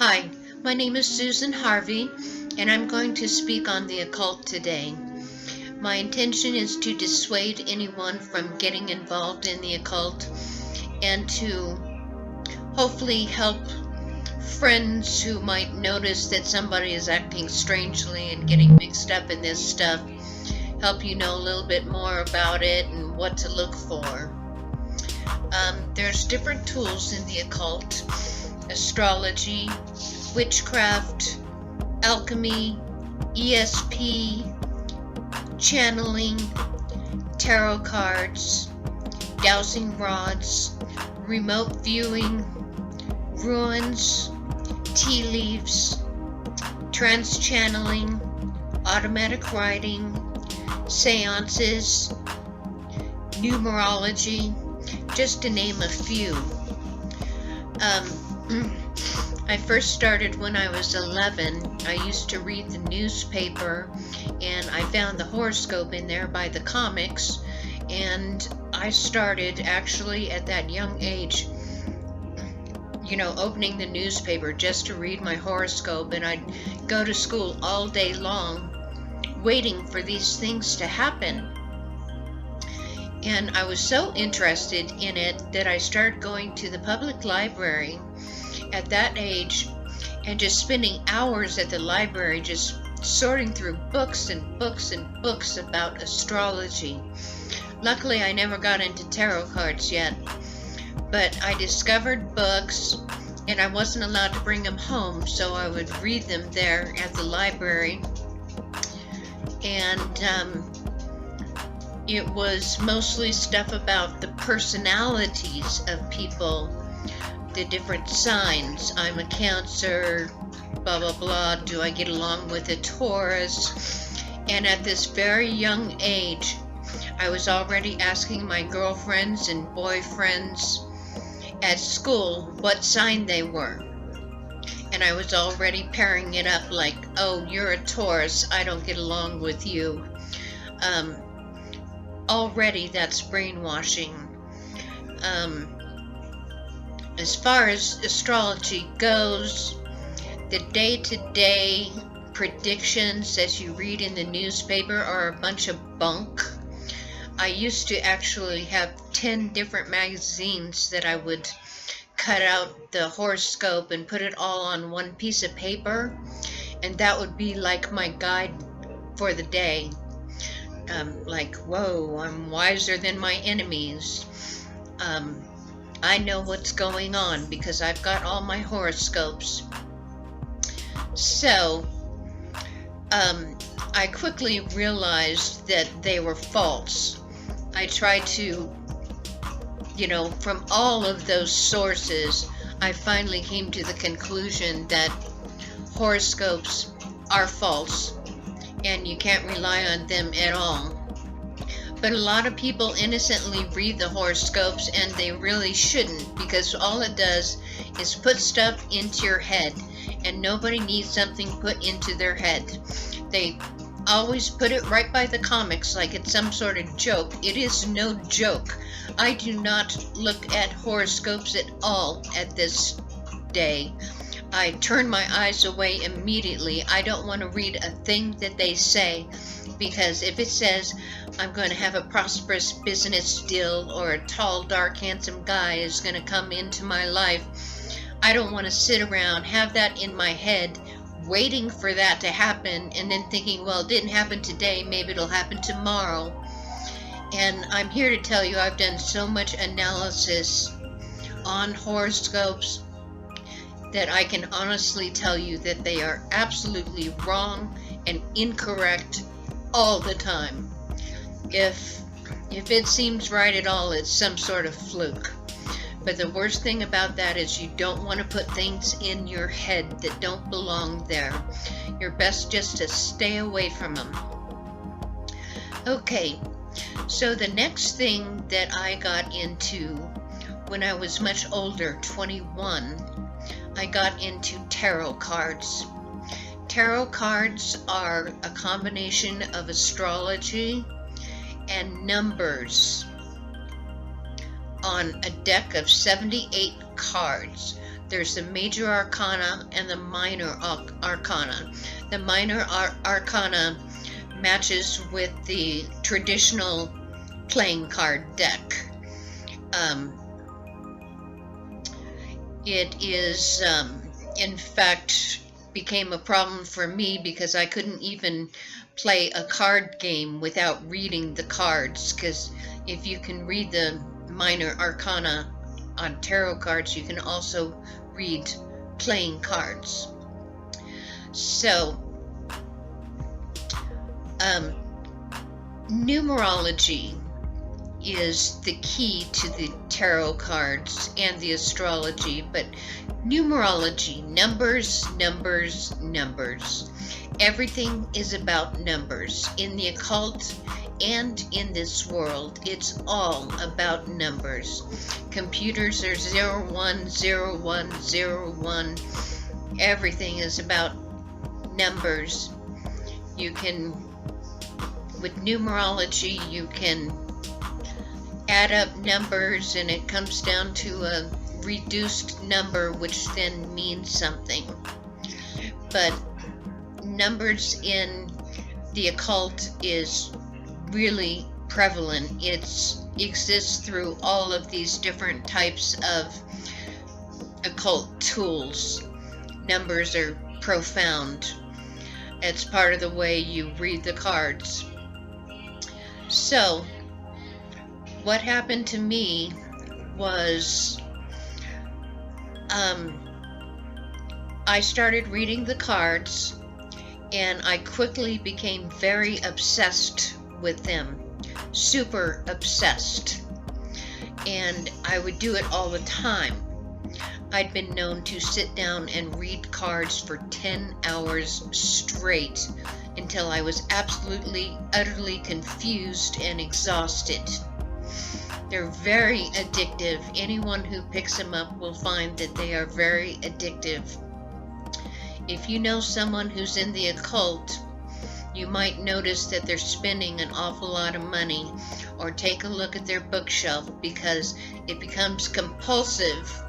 Hi, my name is Susan Harvey, and I'm going to speak on the occult today. My intention is to dissuade anyone from getting involved in the occult and to hopefully help friends who might notice that somebody is acting strangely and getting mixed up in this stuff, help you know a little bit more about it and what to look for. There's different tools in the occult: astrology, witchcraft, alchemy, ESP, channeling, tarot cards, dowsing rods, remote viewing, runes, tea leaves, trance channeling, automatic writing, seances, numerology, just to name a few. I first started when I was 11. I used to read the newspaper, and I found the horoscope in there by the comics, and I started actually at that young age, opening the newspaper just to read my horoscope, and I'd go to school all day long waiting for these things to happen. And I was so interested in it that I started going to the public library at that age and just spending hours at the library just sorting through books and books and books about astrology. Luckily, I never got into tarot cards yet, but I discovered books, and I wasn't allowed to bring them home, so I would read them there at the library. And it was mostly stuff about the personalities of people, the different signs. I'm a Cancer, blah, blah, blah. Do I get along with a Taurus? And at this very young age, I was already asking my girlfriends and boyfriends at school what sign they were. And I was already pairing it up like, oh, you're a Taurus, I don't get along with you. Already that's brainwashing. As far as astrology goes, the day-to-day predictions as you read in the newspaper are a bunch of bunk. I used to actually have 10 different magazines that I would cut out the horoscope and put it all on one piece of paper, and that would be like my guide for the day. Like, whoa, I'm wiser than my enemies. I know what's going on because I've got all my horoscopes. So, I quickly realized that they were false. I tried to, from all of those sources, I finally came to the conclusion that horoscopes are false and you can't rely on them at all. But a lot of people innocently read the horoscopes, and they really shouldn't, because all it does is put stuff into your head, and nobody needs something put into their head. They always put it right by the comics like it's some sort of joke. It is no joke. I do not look at horoscopes at all at this day. I turn my eyes away immediately. I don't want to read a thing that they say, because if it says I'm going to have a prosperous business deal, or a tall, dark, handsome guy is going to come into my life, I don't want to sit around, have that in my head, waiting for that to happen, and then thinking, well, it didn't happen today, maybe it'll happen tomorrow. And I'm here to tell you I've done so much analysis on horoscopes that I can honestly tell you that they are absolutely wrong and incorrect all the time. If it seems right at all, it's some sort of fluke. But the worst thing about that is you don't want to put things in your head that don't belong there. You're best just to stay away from them. Okay, so the next thing that I got into when I was much older, 21, I got into tarot cards. Tarot cards are a combination of astrology and numbers on a deck of 78 cards. There's the major arcana and the minor arcana. The minor arcana matches with the traditional playing card deck. It is, in fact, became a problem for me because I couldn't even play a card game without reading the cards, because if you can read the minor arcana on tarot cards, you can also read playing cards. So, numerology is the key to the tarot cards and the astrology, but numerology, numbers, numbers, numbers. Everything is about numbers. In the occult and in this world, it's all about numbers. Computers are 01, 01, 01. Everything is about numbers. You can, with numerology, you can add up numbers and it comes down to a reduced number, which then means something. But numbers in the occult is really prevalent. It exists through all of these different types of occult tools. Numbers are profound. It's part of the way you read the cards. So, what happened to me was I started reading the cards, and I quickly became very obsessed with them, super obsessed, and I would do it all the time. I'd been known to sit down and read cards for 10 hours straight until I was absolutely, utterly confused and exhausted. They're very addictive. Anyone who picks them up will find that they are very addictive. If you know someone who's in the occult, you might notice that they're spending an awful lot of money, or take a look at their bookshelf, because it becomes compulsive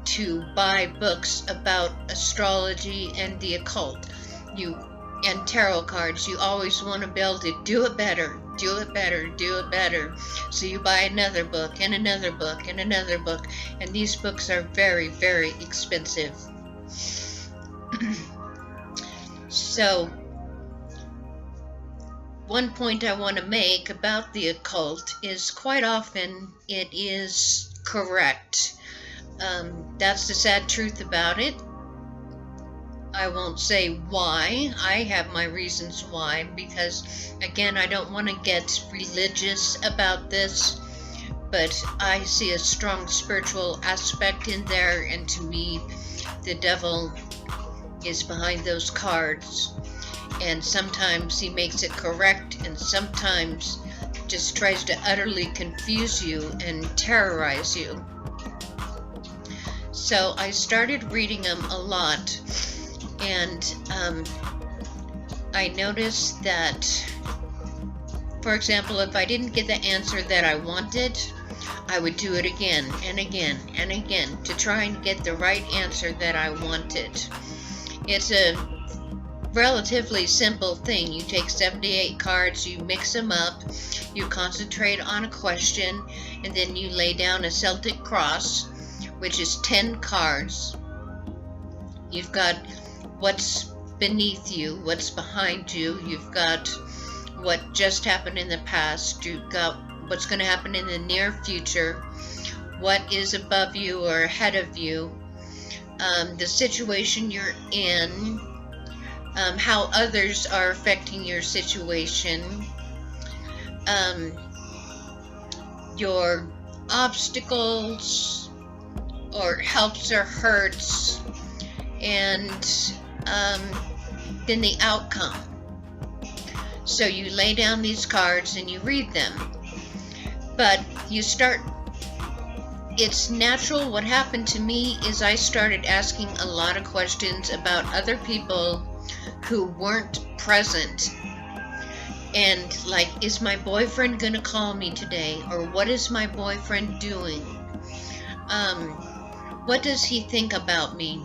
to buy books about astrology and the occult. And tarot cards, you always want to be able to do it better, do it better, do it better. So you buy another book and another book and another book, and these books are very, very expensive. So, one point I want to make about the occult is quite often it is correct. That's the sad truth about it. I won't say why. I have my reasons why, because again, I don't want to get religious about this, but I see a strong spiritual aspect in there, and to me, the devil is behind those cards, and sometimes he makes it correct, and sometimes just tries to utterly confuse you and terrorize you. So I started reading them a lot, and I noticed that, for example, if I didn't get the answer that I wanted, I would do it again and again and again to try and get the right answer that I wanted. It's a relatively simple thing. You take 78 cards, you mix them up, you concentrate on a question, and then you lay down a Celtic cross, which is 10 cards. You've got what's beneath you, what's behind you, you've got what just happened in the past, you've got what's going to happen in the near future, what is above you or ahead of you, the situation you're in, how others are affecting your situation, your obstacles or helps or hurts, and then the outcome. So you lay down these cards and you read them, but you start, it's natural. What happened to me is I started asking a lot of questions about other people who weren't present, and like, is my boyfriend gonna call me today, or what is my boyfriend doing? What does he think about me?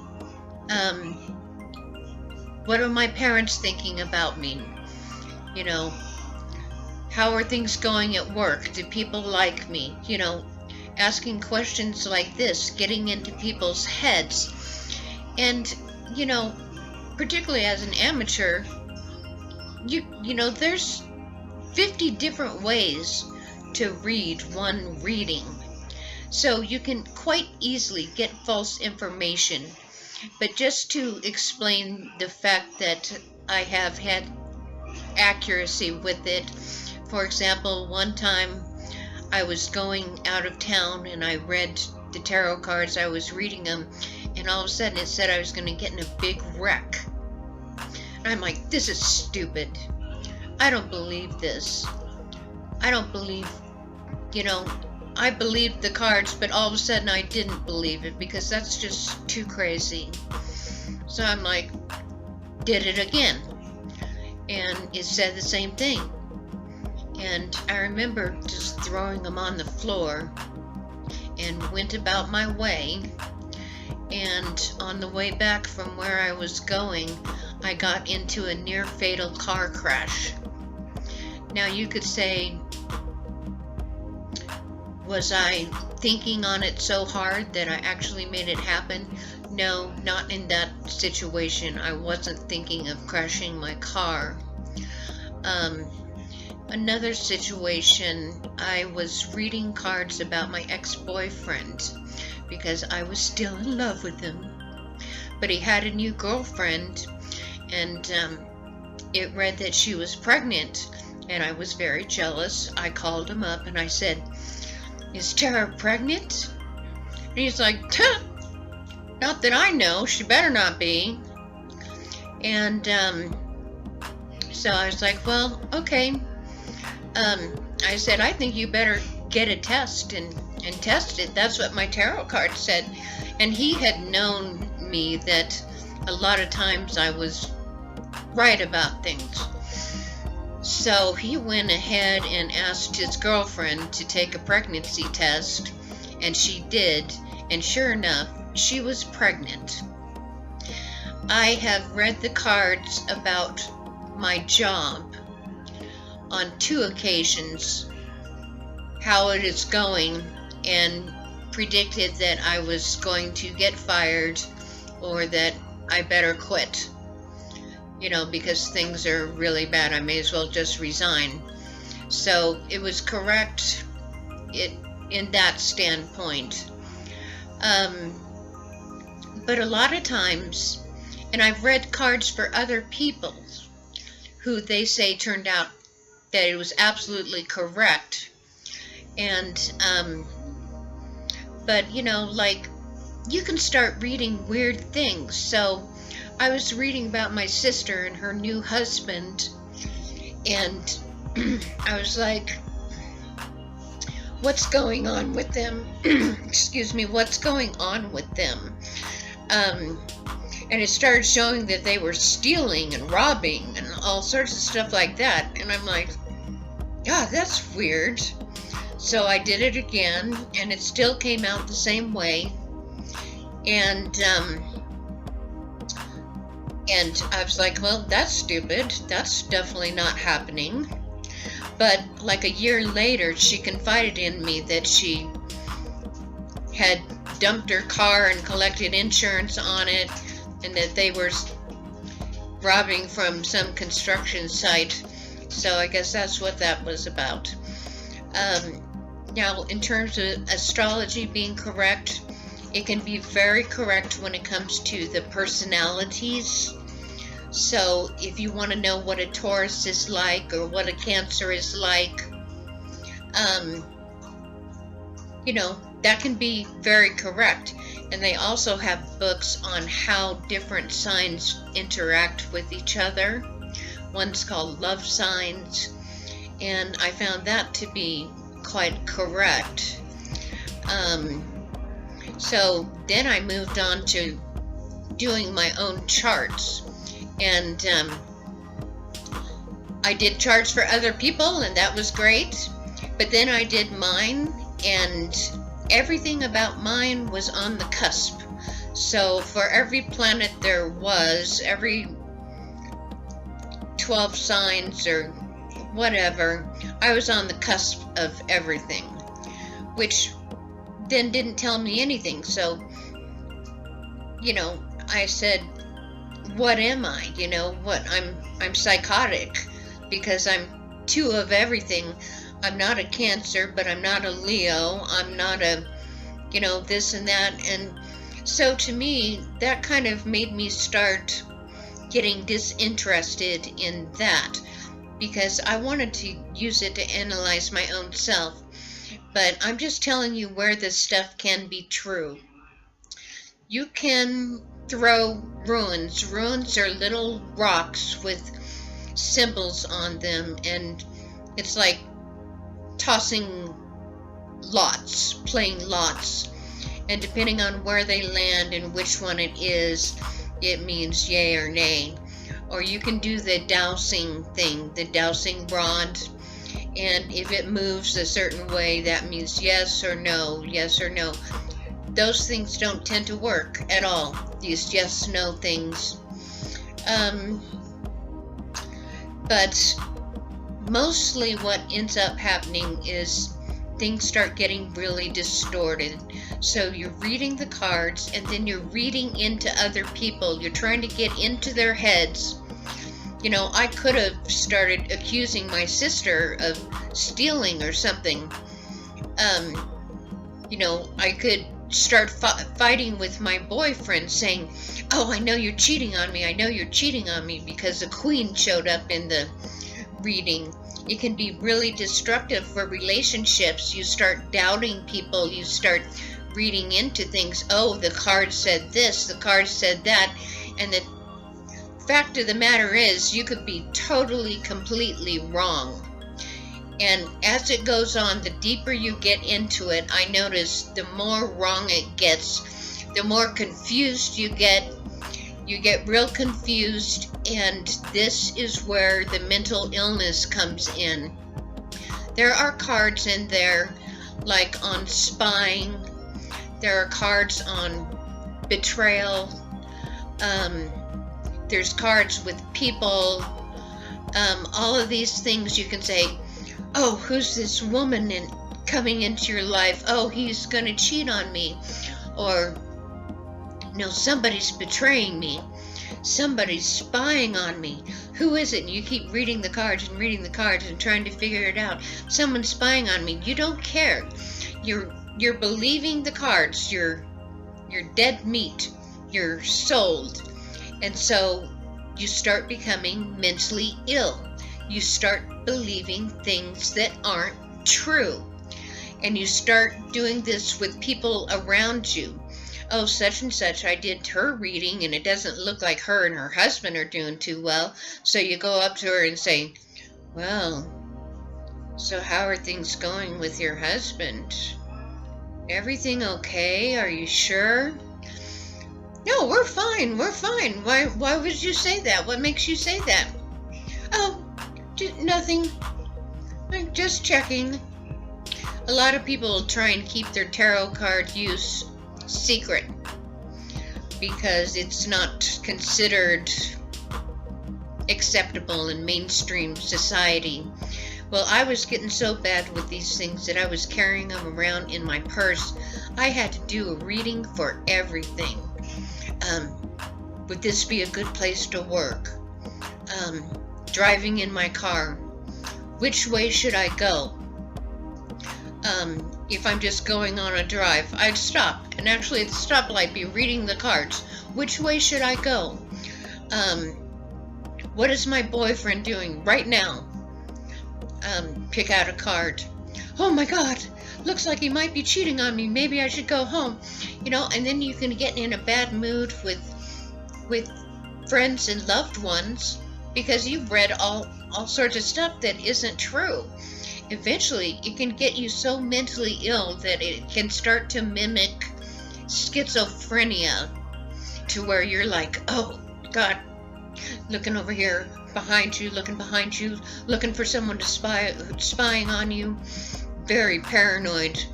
What are my parents thinking about me? You know, how are things going at work? Do people like me? You know, asking questions like this, getting into people's heads. And, you know, particularly as an amateur, you know, there's 50 different ways to read one reading. So you can quite easily get false information. But just to explain the fact that I have had accuracy with it, for example, one time I was going out of town and I read the tarot cards, I was reading them, and all of a sudden it said I was going to get in a big wreck. And I'm like, this is stupid. I don't believe this. I don't believe, you know, I believed the cards, but all of a sudden I didn't believe it because that's just too crazy. So I'm like, did it again. And it said the same thing. And I remember just throwing them on the floor and went about my way. And on the way back from where I was going, I got into a near fatal car crash. Now you could say, was I thinking on it so hard that I actually made it happen? No, not in that situation. I wasn't thinking of crashing my car. Another situation, I was reading cards about my ex-boyfriend because I was still in love with him. But he had a new girlfriend, and it read that she was pregnant, and I was very jealous. I called him up and I said, "Is Tara pregnant?" And he's like, "Not that I know. She better not be." And so I was like, well, okay. I said, I think you better get a test and test it. That's what my tarot card said. And he had known me that a lot of times I was right about things. So he went ahead and asked his girlfriend to take a pregnancy test, and she did, and sure enough, she was pregnant. I have read the cards about my job on 2 occasions, how it is going, and predicted that I was going to get fired or that I better quit. You know, because things are really bad, I may as well just resign. So it was correct in that standpoint. But a lot of times, and I've read cards for other people who they say turned out that it was absolutely correct. And, but you know, like, you can start reading weird things. So I was reading about my sister and her new husband, and I was like, what's going on with them? Excuse me, what's going on with them? And it started showing that they were stealing and robbing and all sorts of stuff like that. And I'm like, God, that's weird. So I did it again, and it still came out the same way. And I was like, well, that's stupid. That's definitely not happening. But like a year later, she confided in me that she had dumped her car and collected insurance on it, and that they were robbing from some construction site. So I guess that's what that was about. Now, in terms of astrology being correct, it can be very correct when it comes to the personalities. So if you want to know what a Taurus is like or what a Cancer is like, you know, that can be very correct. And they also have books on how different signs interact with each other. One's called Love Signs, and I found that to be quite correct. So then I moved on to doing my own charts, and I did charts for other people, and that was great. But then I did mine, and everything about mine was on the cusp. So for every planet there was, every 12 signs or whatever, I was on the cusp of everything, which then didn't tell me anything. So, I said, what am I? What I'm psychotic because I'm 2 of everything. I'm not a Cancer, but I'm not a Leo. I'm not a, this and that. And so to me, that kind of made me start getting disinterested in that, because I wanted to use it to analyze my own self. But I'm just telling you where this stuff can be true. You can throw ruins. Ruins are little rocks with symbols on them, and it's like tossing lots, playing lots. And depending on where they land and which one it is, it means yay or nay. Or you can do the dowsing thing, the dowsing rod, and if it moves a certain way, that means yes or no, yes or no. Those things don't tend to work at all, these yes-no things. But mostly what ends up happening is things start getting really distorted. So you're reading the cards, and then you're reading into other people. You're trying to get into their heads. I could have started accusing my sister of stealing or something. I could start fighting with my boyfriend, saying, oh, I know you're cheating on me. I know you're cheating on me because the queen showed up in the reading. It can be really destructive for relationships. You start doubting people. You start reading into things. Oh, the card said this, the card said that. And the fact of the matter is, you could be totally, completely wrong. And as it goes on, the deeper you get into it, I notice the more wrong it gets, the more confused you get. You get real confused, and this is where the mental illness comes in. There are cards in there, like on spying. There are cards on betrayal. There's cards with people. All of these things you can say, oh, who's this woman coming into your life? Oh, he's going to cheat on me. Or, no, somebody's betraying me. Somebody's spying on me. Who is it? And you keep reading the cards and trying to figure it out. Someone's spying on me. You don't care. You're believing the cards. You're dead meat. You're sold. And so you start becoming mentally ill. You start believing things that aren't true. And you start doing this with people around you. Oh, such and such, I did her reading, and it doesn't look like her and her husband are doing too well. So you go up to her and say, well, so how are things going with your husband? Everything okay? Are you sure? No, we're fine. We're fine. Why would you say that? What makes you say that? Oh, nothing. I'm just checking. A lot of people try and keep their tarot card use secret because it's not considered acceptable in mainstream society. Well, I was getting so bad with these things that I was carrying them around in my purse. I had to do a reading for everything. Would this be a good place to work? Driving in my car, which way should I go? If I'm just going on a drive, I'd stop and actually at the stoplight be reading the cards. Which way should I go? What is my boyfriend doing right now? Pick out a card. Oh my God, looks like he might be cheating on me. Maybe I should go home. And then you can get in a bad mood with friends and loved ones because you've read all sorts of stuff that isn't true. Eventually, it can get you so mentally ill that it can start to mimic schizophrenia, to where you're like, oh God, looking over here, behind you, looking for someone to spying on you. Very paranoid.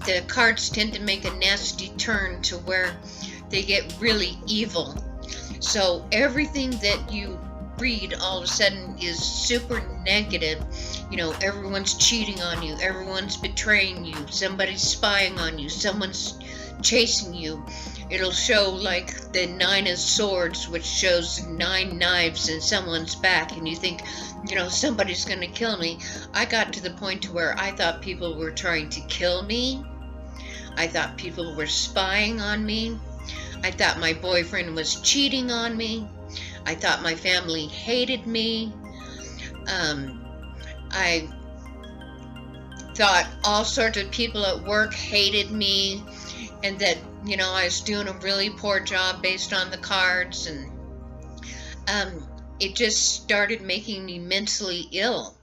the cards tend to make a nasty turn to where they get really evil. So everything that you read all of a sudden is super negative. You know, everyone's cheating on you, everyone's betraying you, somebody's spying on you, someone's chasing you. It'll show like the 9 of Swords, which shows 9 knives in someone's back, and you think, you know, somebody's going to kill me. I got to the point to where I thought people were trying to kill me. I thought people were spying on me. I thought my boyfriend was cheating on me. I thought my family hated me. I thought all sorts of people at work hated me, and that, you know, I was doing a really poor job based on the cards, and it just started making me mentally ill.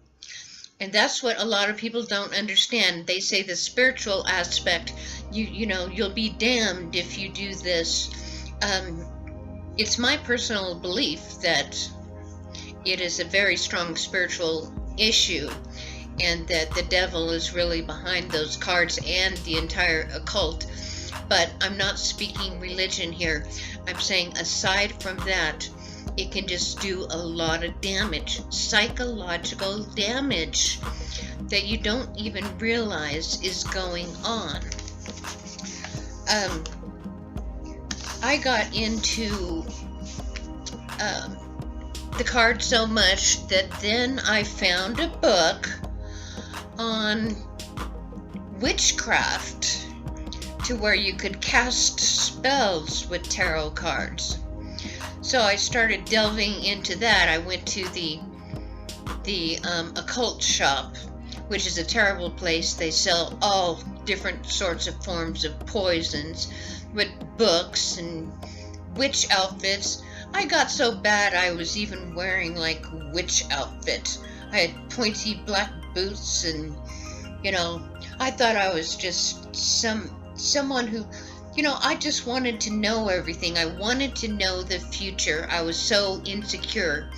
And that's what a lot of people don't understand. They say the spiritual aspect, you know, you'll be damned if you do this. It's my personal belief that it is a very strong spiritual issue, and that the devil is really behind those cards and the entire occult. But I'm not speaking religion here. I'm saying aside from that, it can just do a lot of damage, psychological damage, that you don't even realize is going on. I got into the card so much that then I found a book on witchcraft, to where you could cast spells with tarot cards. So I started delving into that. I went to the Occult shop, which is a terrible place. They sell all different sorts of forms of poisons, with books and witch outfits. I got so bad I was even wearing like witch outfit. I had pointy black boots, and, you know, I thought I was just someone who, you know, I just wanted to know everything. I wanted to know the future. I was so insecure.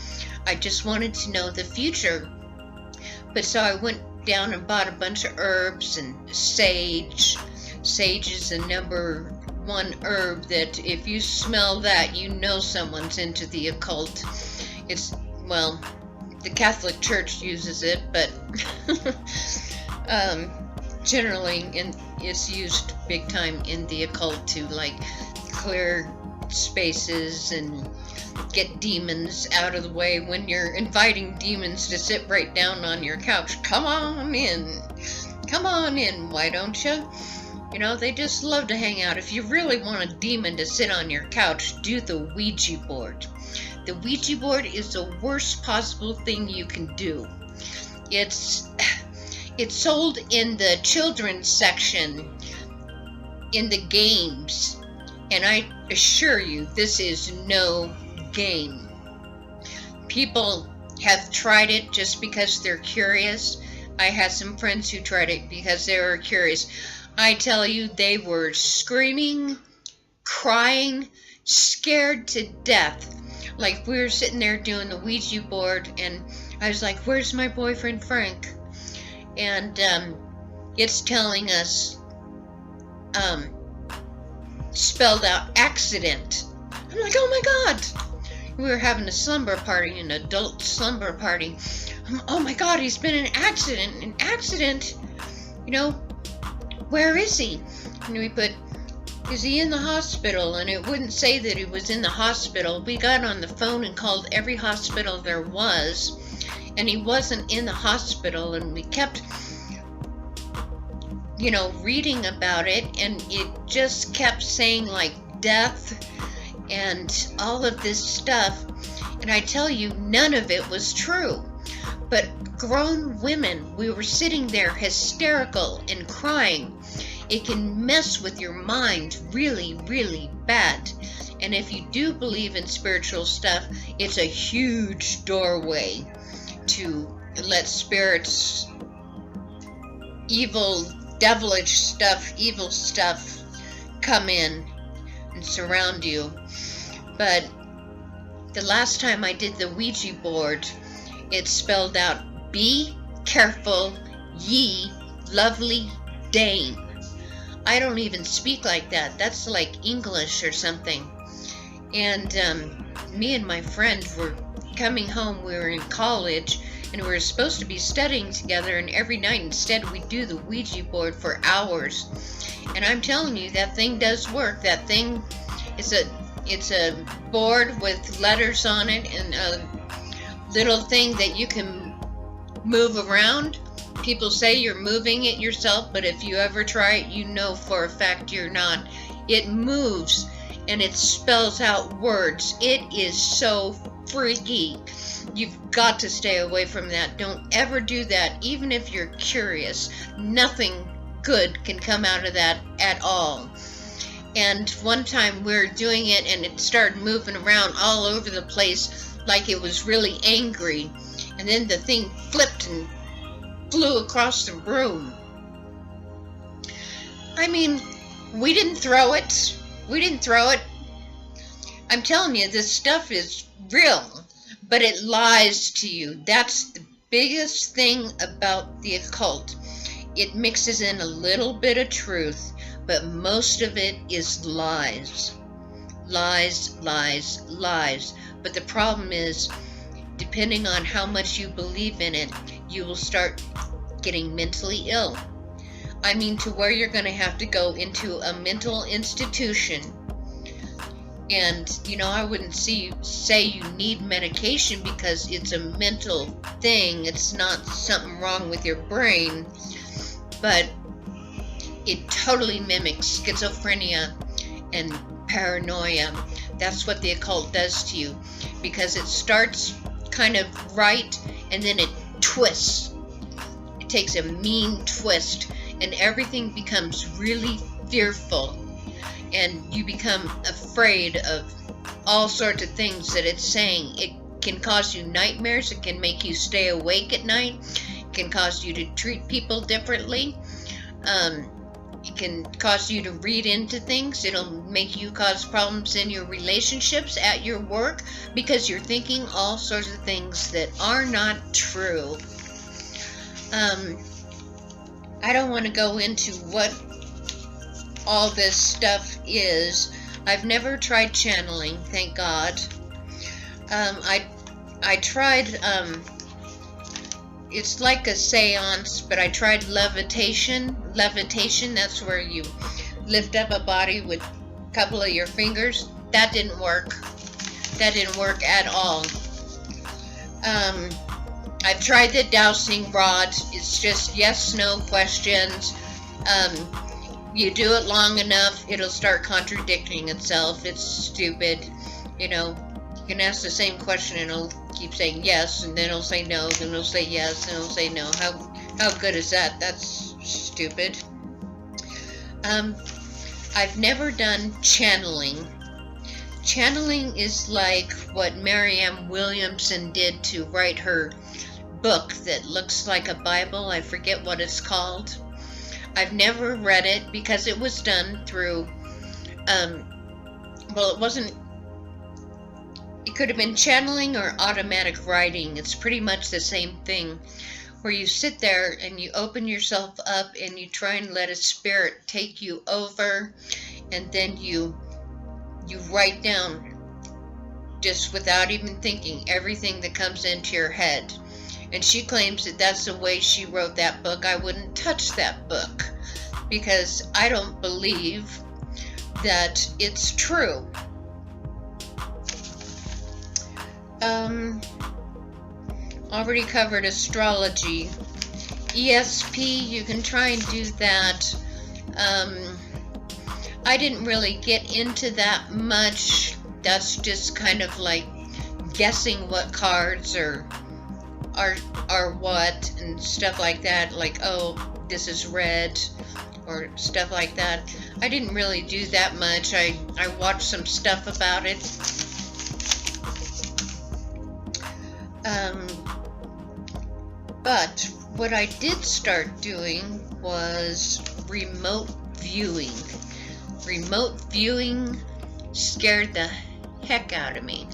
I just wanted to know the future. But so I went down and bought a bunch of herbs and sage. Sage is the number 1 herb that if you smell that, you know someone's into the occult. It's, well, the Catholic Church uses it, but generally it's used big time in the occult to like clear spaces and get demons out of the way. When you're inviting demons to sit right down on your couch, come on in, why don't you? You know, they just love to hang out. If you really want a demon to sit on your couch, do the Ouija board. The Ouija board is the worst possible thing you can do. It's sold in the children's section in the games, and I assure you, this is no game. People have tried it just because they're curious. I had some friends who tried it because they were curious. I tell you, they were screaming, crying, scared to death. Like, we were sitting there doing the Ouija board, and I was like, where's my boyfriend Frank? And it's telling us, spelled out accident. I'm like, oh my God. We were having a slumber party, an adult slumber party. Oh my God, he's been in an accident. You know, where is he? And we put, is he in the hospital? And it wouldn't say that he was in the hospital. We got on the phone and called every hospital there was, and he wasn't in the hospital. And we kept, you know, reading about it, and it just kept saying like death and all of this stuff. And I tell you, none of it was true. But grown women, we were sitting there hysterical and crying. It can mess with your mind really, really bad. And if you do believe in spiritual stuff, it's a huge doorway to let spirits, evil, devilish stuff, evil stuff come in and surround you. But the last time I did the Ouija board, it spelled out, be careful, ye lovely dame. I don't even speak like that. That's like English or something. And me and my friend were coming home. We were in college, and we were supposed to be studying together, and every night instead we do the Ouija board for hours. And I'm telling you, that thing does work. That thing, it's a board with letters on it and a little thing that you can move around. People say you're moving it yourself, but if you ever try it, you know for a fact you're not. It moves and it spells out words. It is so freaky. You've got to stay away from that. Don't ever do that, even if you're curious. Nothing good can come out of that at all. And one time we were doing it and it started moving around all over the place like it was really angry. And then the thing flipped and flew across the room. I mean, we didn't throw it. We didn't throw it. I'm telling you, this stuff is real, but it lies to you. That's the biggest thing about the occult. It mixes in a little bit of truth, but most of it is lies. Lies, lies, lies. But the problem is, depending on how much you believe in it, you will start getting mentally ill. I mean, to where you're going to have to go into a mental institution. And, you know, I wouldn't say you need medication because it's a mental thing. It's not something wrong with your brain. But it totally mimics schizophrenia and paranoia. That's what the occult does to you. Because it starts kind of right and then it twists. It takes a mean twist and everything becomes really fearful. And you become afraid of all sorts of things that it's saying. It can cause you nightmares. It can make you stay awake at night. It can cause you to treat people differently. It can cause you to read into things. It'll make you cause problems in your relationships at your work because you're thinking all sorts of things that are not true. I don't want to go into what all this stuff is. I've never tried channeling, thank God. I tried, it's like a seance, but I tried levitation. Levitation, that's where you lift up a body with a couple of your fingers. That didn't work. That didn't work at all. I've tried the dowsing rod. It's just yes, no questions. You do it long enough, it'll start contradicting itself. It's stupid. You know, you can ask the same question and it'll keep saying yes, and then it'll say no, then it'll say yes, and it'll say no. How good is that? That's stupid. I've never done channeling. Channeling is like what Marianne Williamson did to write her book that looks like a Bible. I forget what it's called. I've never read it because it was done through, well, it wasn't, it could have been channeling or automatic writing. It's pretty much the same thing, where you sit there and you open yourself up and you try and let a spirit take you over, and then you write down, just without even thinking, everything that comes into your head. And she claims that that's the way she wrote that book. I wouldn't touch that book because I don't believe that it's true. Already covered astrology. ESP, you can try and do that. I didn't really get into that much. That's just kind of like guessing what cards are what and stuff like that, like, oh, this is red or stuff like that. I didn't really do that much. I watched some stuff about it. But what I did start doing was remote viewing. Remote viewing scared the heck out of me.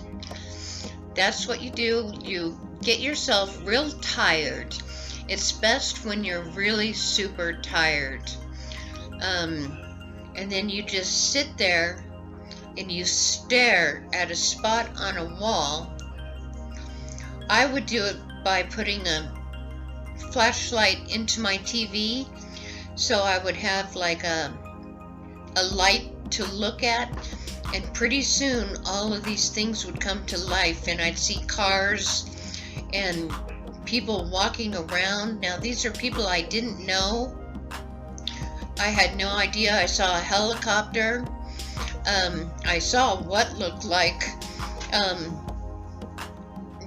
That's what you do. You get yourself real tired. It's best when you're really super tired. And then you just sit there and you stare at a spot on a wall. I would do it by putting a flashlight into my TV, so I would have like a light to look at, and pretty soon all of these things would come to life, and I'd see cars and people walking around. Now these are people I didn't know. I had no idea. I saw a helicopter. I saw what looked like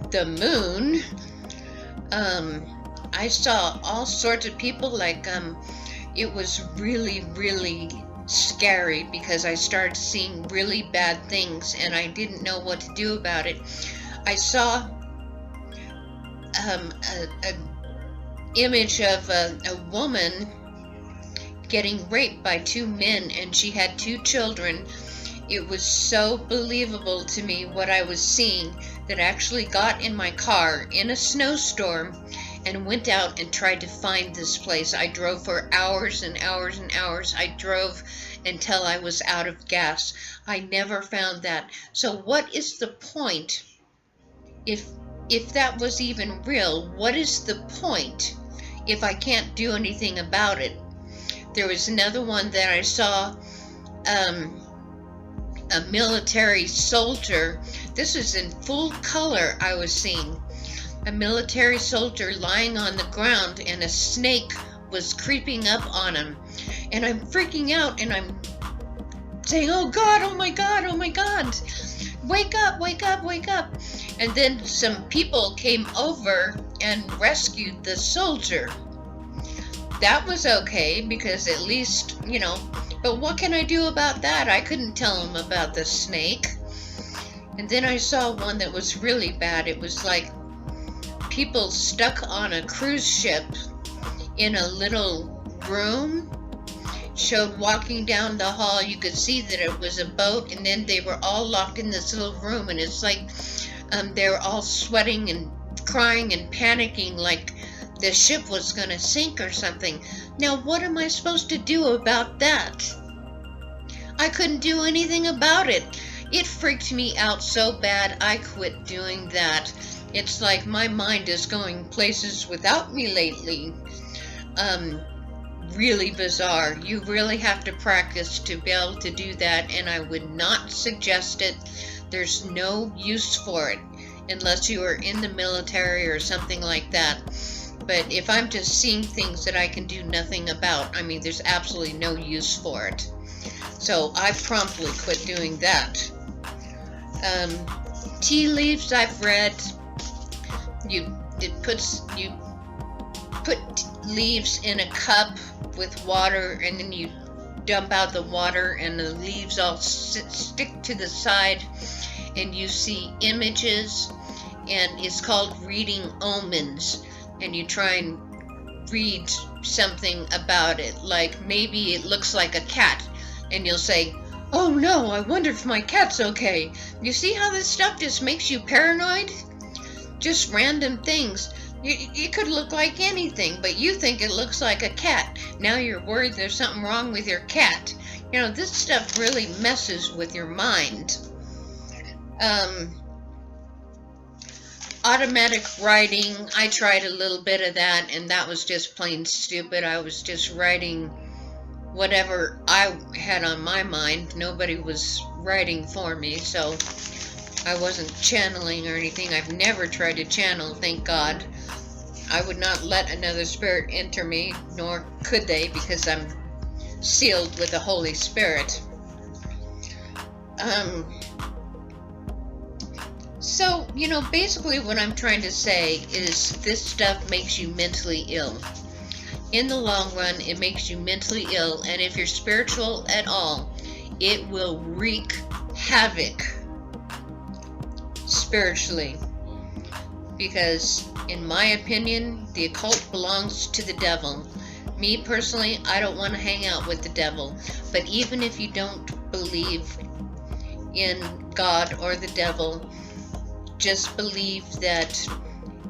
the moon. I saw all sorts of people. Like it was really, really scary, because I started seeing really bad things and I didn't know what to do about it. I saw an image of a woman getting raped by two men, and she had two children. It was so believable to me what I was seeing that I actually got in my car in a snowstorm and went out and tried to find this place. I drove for hours and hours and hours. I drove until I was out of gas. I never found that. So what is the point? If that was even real, what is the point if I can't do anything about it? There was another one that I saw, a military soldier. This was in full color. I was seeing a military soldier lying on the ground, and a snake was creeping up on him. And I'm freaking out, and I'm saying, oh God, oh my God, oh my God, wake up, wake up, wake up. And then some people came over and rescued the soldier. That was okay, because at least, you know, but what can I do about that? I couldn't tell him about the snake. And then I saw one that was really bad. It was like people stuck on a cruise ship in a little room. Showed walking down the hall, you could see that it was a boat, and then they were all locked in this little room, and it's like they were all sweating and crying and panicking like the ship was going to sink or something. Now, what am I supposed to do about that? I couldn't do anything about it. It freaked me out so bad, I quit doing that. It's like my mind is going places without me lately. Really bizarre. You really have to practice to be able to do that, and I would not suggest it. There's no use for it unless you are in the military or something like that. But if I'm just seeing things that I can do nothing about, I mean, there's absolutely no use for it. So I promptly quit doing that. Tea leaves I've read. You put leaves in a cup with water, and then you dump out the water, and the leaves all stick to the side, and you see images, and it's called reading omens. And you try and read something about it, like maybe it looks like a cat, and you'll say, oh no, I wonder if my cat's okay. You see how this stuff just makes you paranoid? Just random things. It could look like anything, but you think it looks like a cat. Now you're worried there's something wrong with your cat. You know, this stuff really messes with your mind. Automatic writing, I tried a little bit of that, and that was just plain stupid. I was just writing whatever I had on my mind. Nobody was writing for me, so I wasn't channeling or anything. I've never tried to channel, thank God. I would not let another spirit enter me, nor could they, because I'm sealed with the Holy Spirit. So, you know, basically what I'm trying to say is this stuff makes you mentally ill. In the long run, it makes you mentally ill, and if you're spiritual at all, it will wreak havoc spiritually. Because, in my opinion, the occult belongs to the devil. Me personally, I don't want to hang out with the devil. But even if you don't believe in God or the devil, just believe that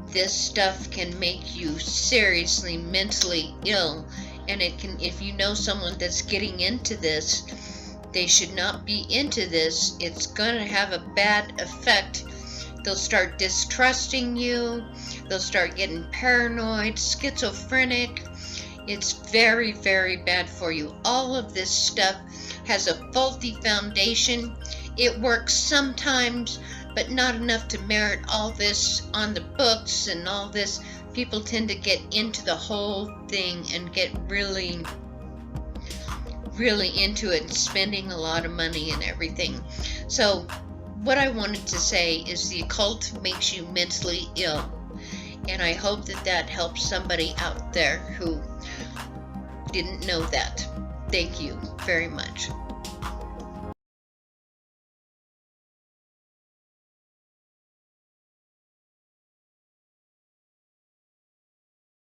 this stuff can make you seriously mentally ill, And it can, if you know someone that's getting into this, they should not be into this. It's going to have a bad effect. They'll start distrusting you. They'll start getting paranoid, schizophrenic. It's very, very bad for you. All of this stuff has a faulty foundation. It works sometimes, but not enough to merit all this on the books and all this. People tend to get into the whole thing and get really, really into it, spending a lot of money and everything. So what I wanted to say is the occult makes you mentally ill. And I hope that that helps somebody out there who didn't know that. Thank you very much.